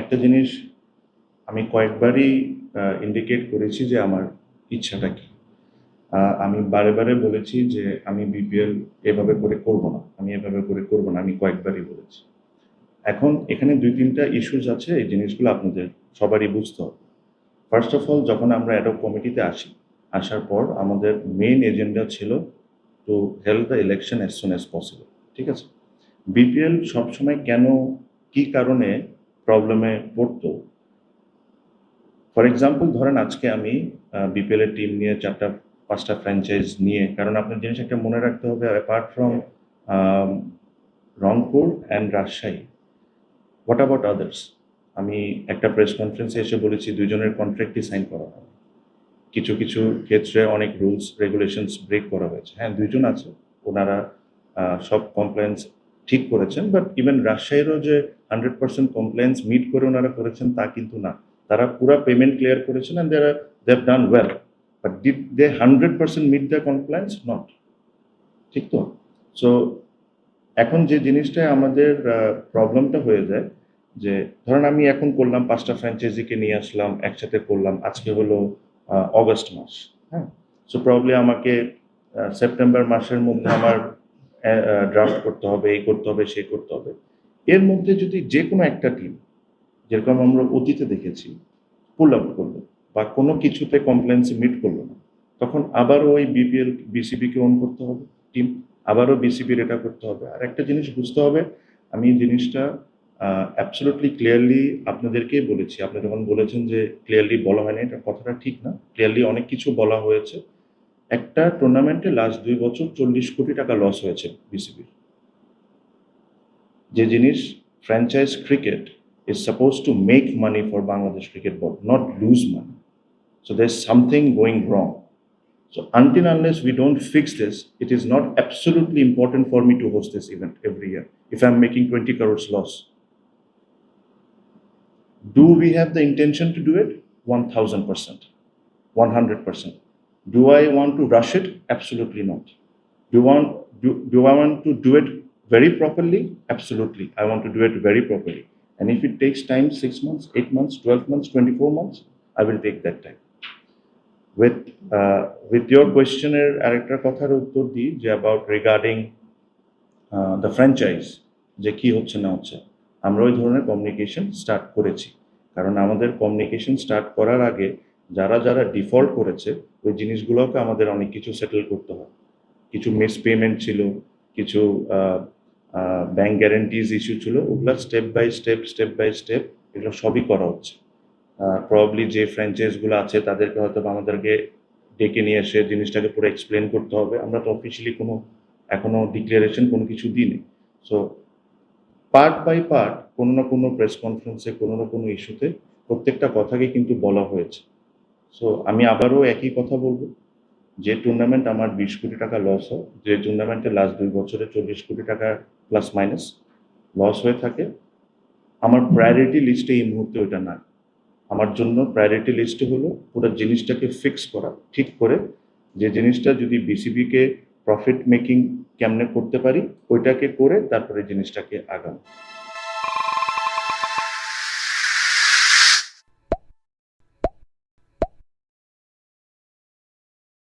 একটা জিনিস আমি কয়েকবারই ইন্ডিকেট করেছি যে আমার ইচ্ছাটা কি। আমি বারে বারে বলেছি যে আমি বিপিএল এভাবে করে করব না, আমি এভাবে করে করব না, আমি কয়েকবারই বলেছি। এখন এখানে ২-৩টা ইস্যুস আছে, এই জিনিসগুলো আপনাদের সবারই বুঝতে হবে। ফার্স্ট অফ অল, যখন আমরা অ্যাডহক কমিটিতে আসার পর আমাদের মেইন এজেন্ডা ছিল to held the election as soon as possible. ঠিক আছে? বিপিএল সবসময় কেন, কি কারণে প্রবলেমে পড়তো? ফর এক্সাম্পল ধরেন আজকে আমি বিপিএল এর টিম নিয়ে ৪টা-৫টা ফ্র্যাঞ্চাইজ নিয়ে, কারণ আপনার জিনিস একটা মনে রাখতে হবে, apart from Rangpur and Rajshahi, what about others? আমি একটা প্রেস কনফারেন্সে এসে বলেছি ২ জনের কন্ট্রাক্টই সাইন করা হয়। কিছু কিছু ক্ষেত্রে অনেক রুলস রেগুলেশনস ব্রেক করা হয়েছে। হ্যাঁ, ২ জন আছে, ওনারা সব কমপ্লায়েন্স ঠিক করেছেন, বাট ইভেন রাজশাহীরও যে 100% কমপ্লায়েন্স মিট করে ওনারা করেছেন তা কিন্তু না। তারা পুরা পেমেন্ট ক্লিয়ার করেছেন and they have done well, but did they 100% meet the compliance? Not. ঠিক তো? সো এখন যে জিনিসটায় আমাদের প্রবলেমটা হয়ে যায় যে, ধরেন আমি এখন করলাম ৫টা ফ্র্যাঞ্চাইজিকে নিয়ে আসলাম, একসাথে করলাম, আজকে হলো অগস্ট মাস। হ্যাঁ? সো প্রবাবলি আমাকে সেপ্টেম্বর মাসের মধ্যে আমার ড্রাফট করতে হবে, এই করতে হবে, সেই করতে হবে। এর মধ্যে যদি যে কোনো একটা টিম, যেরকম আমরা অতীতে দেখেছি, পুল আউট করলো বা কোনো কিছুতে কমপ্লেন্স মিট করলো না, তখন আবারও ওই বিপিএল বিসিবিকে অন করতে হবে টিম, আবারও বিসিবির এটা করতে হবে। আর একটা জিনিস বুঝতে হবে, আমি এই জিনিসটা অ্যাবসলিউটলি ক্লিয়ারলি আপনাদেরকেই বলেছি। আপনি যখন বলেছেন যে ক্লিয়ারলি বলা হয়নি, এটা কথাটা ঠিক না। ক্লিয়ারলি অনেক কিছু বলা হয়েছে। একটা টুর্নামেন্টে লাস্ট ২ বছর ৪০ কোটি টাকা লস হয়েছে বিসিবির। যে জিনিস, franchise cricket is supposed to make money for Bangladesh Cricket Board, not lose money. So there's something going wrong. So until unless we don't fix this, it is not absolutely important for me to host this event every year if I'm making 20 crores loss. Do we have the intention to do it? 1000%, 100%. Do I want to rush it? Absolutely not. Do I want to do it very properly? Absolutely. I want to do it very properly. And if it takes time, 6 months, 8 months, 12 months, 24 months, I will take that time. With your questionের আরেকটা কথার উত্তর দিই যে about regarding the franchise, যে কি হচ্ছে না হচ্ছে, আমরা ওই ধরনের কমিউনিকেশন স্টার্ট করেছি। কারণ আমাদের কমিউনিকেশন স্টার্ট করার আগে যারা যারা ডিফল্ট করেছে ওই জিনিসগুলোকে আমাদের অনেক কিছু সেটেল করতে হয়। কিছু মিস পেমেন্ট ছিল, কিছু ব্যাংক গ্যারেন্টিজ ইস্যু ছিল, ওগুলো স্টেপ বাই স্টেপ এগুলো সবই করা হচ্ছে। প্রবাবলি যে ফ্র্যাঞ্চাইজগুলো আছে তাদেরকে হয়তো আমাদেরকে ডেকে নিয়ে এসে জিনিসটাকে পুরো এক্সপ্লেন করতে হবে। আমরা তো অফিসিয়ালি কোনো এখনো ডিক্লারেশন কোনো কিছু দিইনি। সো পার্ট বাই পার্ট কোনো না কোনো প্রেস কনফারেন্সে কোনো না কোনো ইস্যুতে প্রত্যেকটা কথাকে কিন্তু বলা হয়েছে। সো আমি আবারও একই কথা বলবো, যে টুর্নামেন্ট আমার ২০ কোটি টাকা লস হয়, যে টুর্নামেন্টে লাস্ট ২ বছরে ৪০ কোটি টাকা প্লাস মাইনাস লস হয়ে থাকে, আমার প্রায়োরিটি লিস্টে এই মুহূর্তে ওইটা না। আমার জন্য প্রায়োরিটি লিস্টে হলো পুরো জিনিসটাকে ফিক্স করা, ঠিক করে যে জিনিসটা যদি বিসিবিকে প্রফিট মেকিং কেমনে করতে পারি ওইটাকে করে তারপরে জিনিসটাকে আগানো।